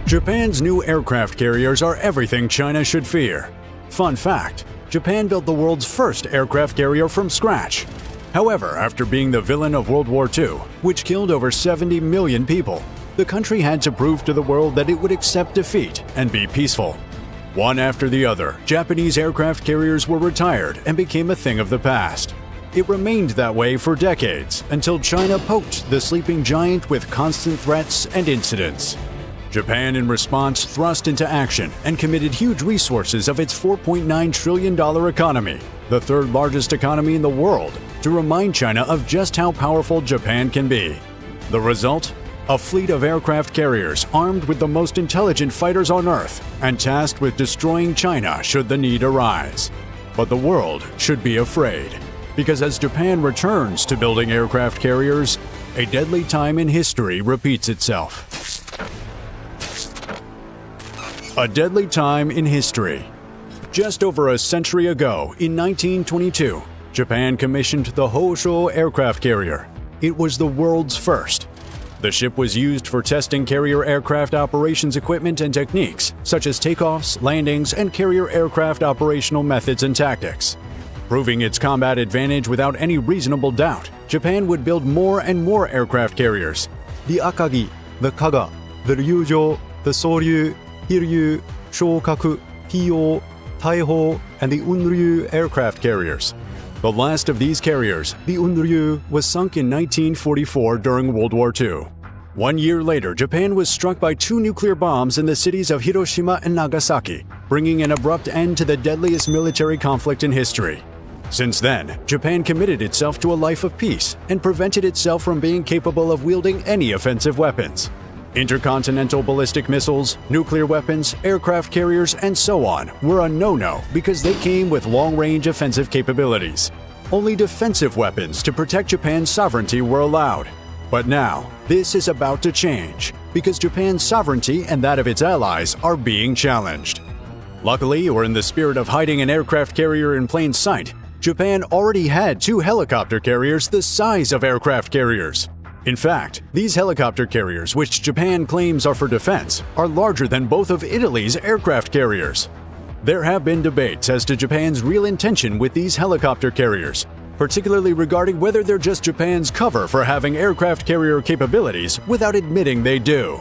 Japan's new aircraft carriers are everything China should fear. Fun fact, Japan built the world's first aircraft carrier from scratch. However, after being the villain of World War II, which killed over 70 million people, the country had to prove to the world that it would accept defeat and be peaceful. One after the other, Japanese aircraft carriers were retired and became a thing of the past. It remained that way for decades until China poked the sleeping giant with constant threats and incidents. Japan, in response, thrust into action and committed huge resources of its $4.9 trillion economy, the third largest economy in the world, to remind China of just how powerful Japan can be. The result? A fleet of aircraft carriers armed with the most intelligent fighters on Earth and tasked with destroying China should the need arise. But the world should be afraid, because as Japan returns to building aircraft carriers, a deadly time in history repeats itself. A deadly time in history. Just over a century ago, in 1922, Japan commissioned the Hosho aircraft carrier. It was the world's first. The ship was used for testing carrier aircraft operations equipment and techniques, such as takeoffs, landings, and carrier aircraft operational methods and tactics. Proving its combat advantage without any reasonable doubt, Japan would build more and more aircraft carriers. The Akagi, the Kaga, the Ryujo, the Soryu, Hiryu, Shokaku, Hiyo, Taiho, and the Unryu aircraft carriers. The last of these carriers, the Unryu, was sunk in 1944 during World War II. 1 year later, Japan was struck by 2 nuclear bombs in the cities of Hiroshima and Nagasaki, bringing an abrupt end to the deadliest military conflict in history. Since then, Japan committed itself to a life of peace and prevented itself from being capable of wielding any offensive weapons. Intercontinental ballistic missiles, nuclear weapons, aircraft carriers, and so on were a no-no because they came with long-range offensive capabilities. Only defensive weapons to protect Japan's sovereignty were allowed. But now, this is about to change because Japan's sovereignty and that of its allies are being challenged. Luckily, or in the spirit of hiding an aircraft carrier in plain sight, Japan already had 2 helicopter carriers the size of aircraft carriers. In fact, these helicopter carriers, which Japan claims are for defense, are larger than both of Italy's aircraft carriers. There have been debates as to Japan's real intention with these helicopter carriers, particularly regarding whether they're just Japan's cover for having aircraft carrier capabilities without admitting they do.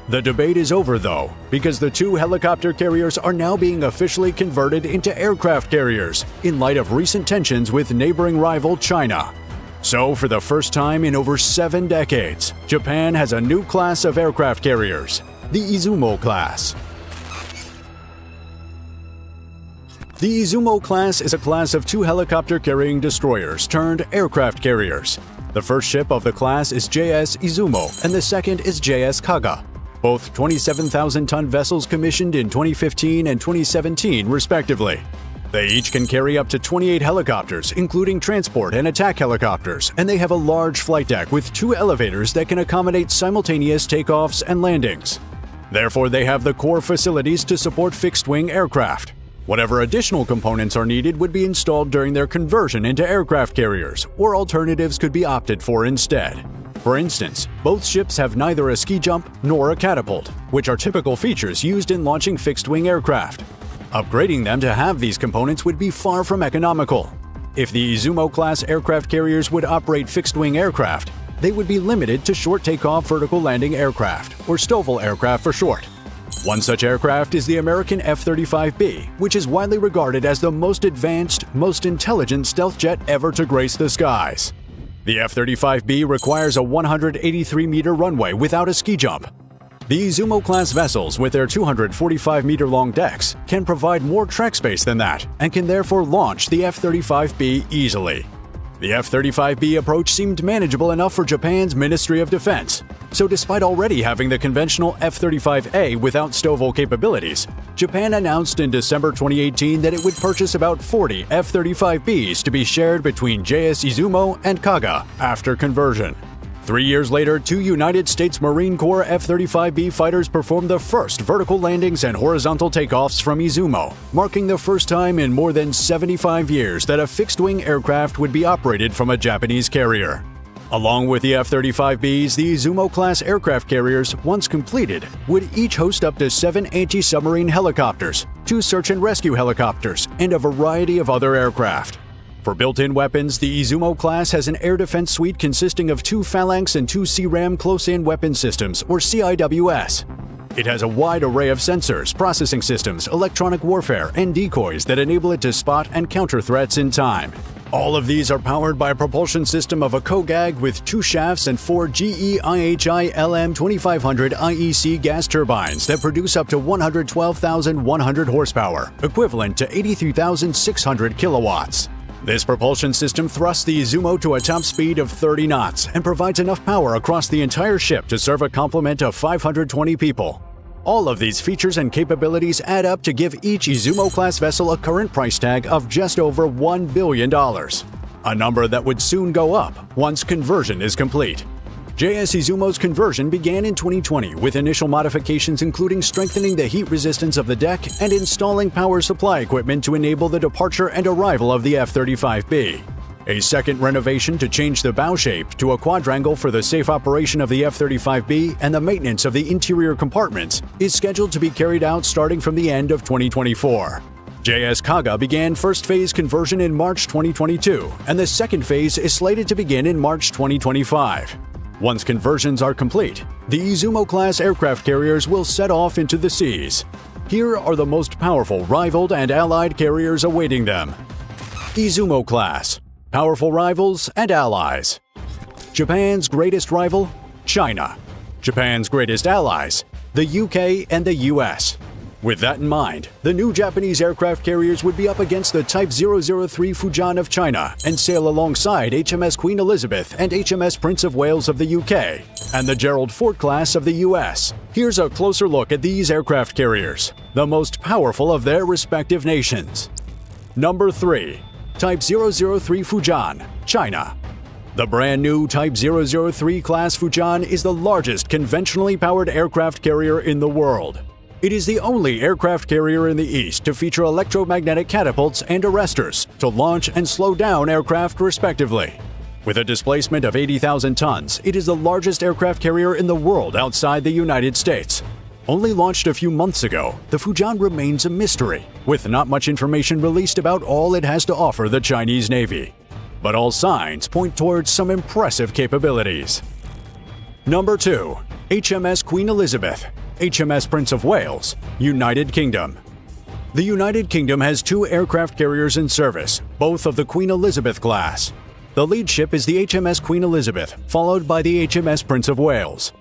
The debate is over though, because the 2 helicopter carriers are now being officially converted into aircraft carriers in light of recent tensions with neighboring rival China. So, for the first time in over 7 decades, Japan has a new class of aircraft carriers, the Izumo class. The Izumo class is a class of 2 helicopter-carrying destroyers turned aircraft carriers. The first ship of the class is JS Izumo and the second is JS Kaga, both 27,000-ton vessels commissioned in 2015 and 2017 respectively. They each can carry up to 28 helicopters, including transport and attack helicopters, and they have a large flight deck with 2 elevators that can accommodate simultaneous takeoffs and landings. Therefore, they have the core facilities to support fixed-wing aircraft. Whatever additional components are needed would be installed during their conversion into aircraft carriers, or alternatives could be opted for instead. For instance, both ships have neither a ski jump nor a catapult, which are typical features used in launching fixed-wing aircraft. Upgrading them to have these components would be far from economical. If the Izumo-class aircraft carriers would operate fixed-wing aircraft, they would be limited to short takeoff vertical landing aircraft, or STOVL aircraft for short. One such aircraft is the American F-35B, which is widely regarded as the most advanced, most intelligent stealth jet ever to grace the skies. The F-35B requires a 183-meter runway without a ski jump. The Izumo-class vessels, with their 245-meter-long decks, can provide more track space than that and can therefore launch the F-35B easily. The F-35B approach seemed manageable enough for Japan's Ministry of Defense. So despite already having the conventional F-35A without STOVL capabilities, Japan announced in December 2018 that it would purchase about 40 F-35Bs to be shared between JS Izumo and Kaga after conversion. 3 years later, 2 United States Marine Corps F-35B fighters performed the first vertical landings and horizontal takeoffs from Izumo, marking the first time in more than 75 years that a fixed-wing aircraft would be operated from a Japanese carrier. Along with the F-35Bs, the Izumo-class aircraft carriers, once completed, would each host up to 7 anti-submarine helicopters, 2 search and rescue helicopters, and a variety of other aircraft. For built-in weapons, the Izumo class has an air defense suite consisting of 2 Phalanx and 2 CRAM close-in weapon systems, or CIWS. It has a wide array of sensors, processing systems, electronic warfare, and decoys that enable it to spot and counter threats in time. All of these are powered by a propulsion system of a KOGAG with 2 shafts and 4 GE IHI LM2500 IEC gas turbines that produce up to 112,100 horsepower, equivalent to 83,600 kilowatts. This propulsion system thrusts the Izumo to a top speed of 30 knots and provides enough power across the entire ship to serve a complement of 520 people. All of these features and capabilities add up to give each Izumo-class vessel a current price tag of just over $1 billion, a number that would soon go up once conversion is complete. JS Izumo's conversion began in 2020 with initial modifications including strengthening the heat resistance of the deck and installing power supply equipment to enable the departure and arrival of the F-35B. A second renovation to change the bow shape to a quadrangle for the safe operation of the F-35B and the maintenance of the interior compartments is scheduled to be carried out starting from the end of 2024. JS Kaga began first phase conversion in March 2022, and the second phase is slated to begin in March 2025. Once conversions are complete, the Izumo-class aircraft carriers will set off into the seas. Here are the most powerful rivaled and allied carriers awaiting them. Izumo-class. Powerful rivals and allies. Japan's greatest rival, China. Japan's greatest allies, the UK and the US. With that in mind, the new Japanese aircraft carriers would be up against the Type 003 Fujian of China and sail alongside HMS Queen Elizabeth and HMS Prince of Wales of the UK and the Gerald Ford class of the US. Here's a closer look at these aircraft carriers, the most powerful of their respective nations. Number 3. Type 003 Fujian, China. The brand new Type 003 class Fujian is the largest conventionally powered aircraft carrier in the world. It is the only aircraft carrier in the East to feature electromagnetic catapults and arresters to launch and slow down aircraft respectively. With a displacement of 80,000 tons, it is the largest aircraft carrier in the world outside the United States. Only launched a few months ago, the Fujian remains a mystery, with not much information released about all it has to offer the Chinese Navy. But all signs point towards some impressive capabilities. Number 2. HMS Queen Elizabeth, HMS Prince of Wales, United Kingdom. The United Kingdom has 2 aircraft carriers in service, both of the Queen Elizabeth class. The lead ship is the HMS Queen Elizabeth, followed by the HMS Prince of Wales.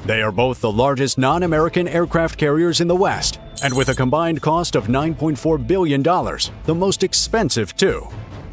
They are both the largest non-American aircraft carriers in the West, and with a combined cost of $9.4 billion, the most expensive too.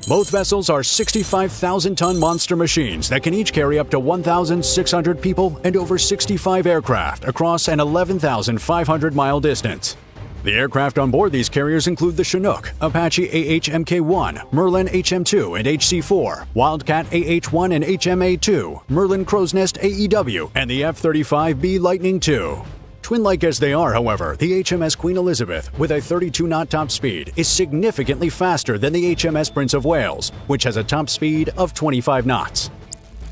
Both vessels are 65,000-ton monster machines that can each carry up to 1,600 people and over 65 aircraft across an 11,500-mile distance. The aircraft on board these carriers include the Chinook, Apache AH-Mk1, Merlin HM2 and HC4, Wildcat AH-1 and HMA-2, Merlin Crow's Nest AEW, and the F-35B Lightning II. Twin-like as they are, however, the HMS Queen Elizabeth, with a 32-knot top speed, is significantly faster than the HMS Prince of Wales, which has a top speed of 25 knots.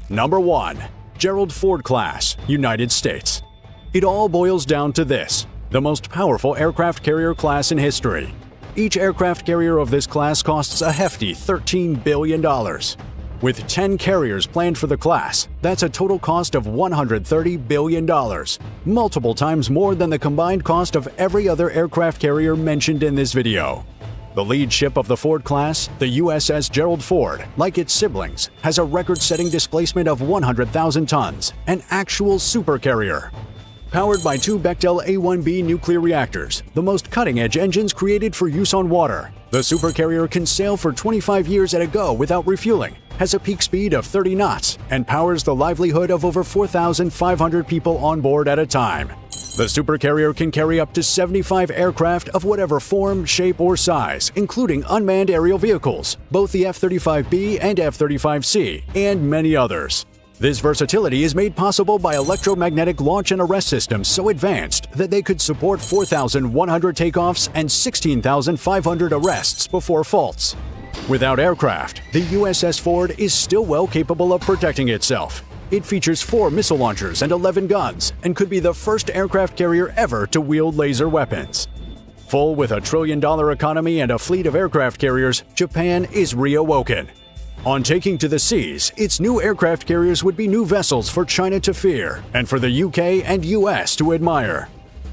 Number 1. Gerald Ford class, United States. It all boils down to this: the most powerful aircraft carrier class in history. Each aircraft carrier of this class costs a hefty $13 billion. With 10 carriers planned for the class, that's a total cost of $130 billion, multiple times more than the combined cost of every other aircraft carrier mentioned in this video. The lead ship of the Ford class, the USS Gerald Ford, like its siblings, has a record-setting displacement of 100,000 tons, an actual supercarrier. Powered by 2 Bechtel A-1B nuclear reactors, the most cutting-edge engines created for use on water, the supercarrier can sail for 25 years at a go without refueling, has a peak speed of 30 knots, and powers the livelihood of over 4,500 people on board at a time. The supercarrier can carry up to 75 aircraft of whatever form, shape, or size, including unmanned aerial vehicles, both the F-35B and F-35C, and many others. This versatility is made possible by electromagnetic launch and arrest systems so advanced that they could support 4,100 takeoffs and 16,500 arrests before faults. Without aircraft, the USS Ford is still well capable of protecting itself. It features 4 missile launchers and 11 guns and could be the first aircraft carrier ever to wield laser weapons. Full with a $1 trillion economy and a fleet of aircraft carriers, Japan is reawoken. On taking to the seas, its new aircraft carriers would be new vessels for China to fear and for the UK and US to admire.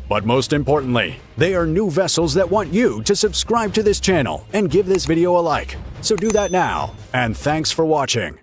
But most importantly, they are new vessels that want you to subscribe to this channel and give this video a like. So do that now, and thanks for watching.